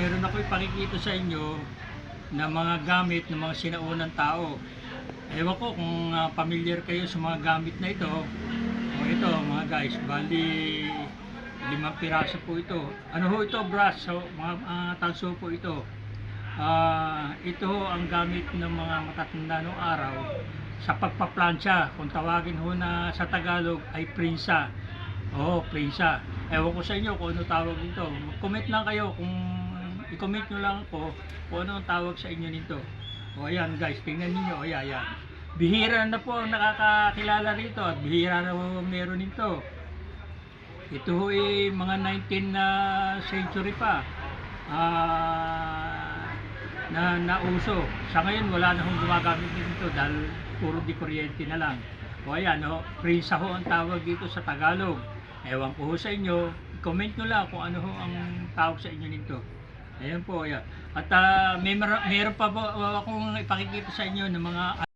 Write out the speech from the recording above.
meron ako ipakikita sa inyo na mga gamit ng mga sinaunang tao. Ewan ko kung familiar kayo sa mga gamit na ito. O ito mga guys, bali 5 piraso po ito. Ano ho ito, brass, so, mga talso po ito. Ito ho ang gamit ng mga matatanda noong araw sa pagpaplansya. Kung tawagin ho na sa Tagalog ay prinsa. Oo, prinsa. Ewan ko sa inyo kung ano tawag nito. Comment lang kayo kung i-comment nyo lang po kung ano ang tawag sa inyo nito. O ayan guys, tingnan niyo. O ayan. Bihira na po ang nakakakilala rito at bihira na po meron nito. Ito ho ay mga 19th na century pa na nauso. Sa ngayon wala na hong gumagamit nito dahil puro di kuryente na lang. O ayan, prinsa ho ang tawag dito sa Tagalog. Ewan ko ho sa inyo, comment nyo lang kung ano ho ang tawag sa inyo nito. Ayan po, ayan. At meron pa po akong ipakikita sa inyo ng mga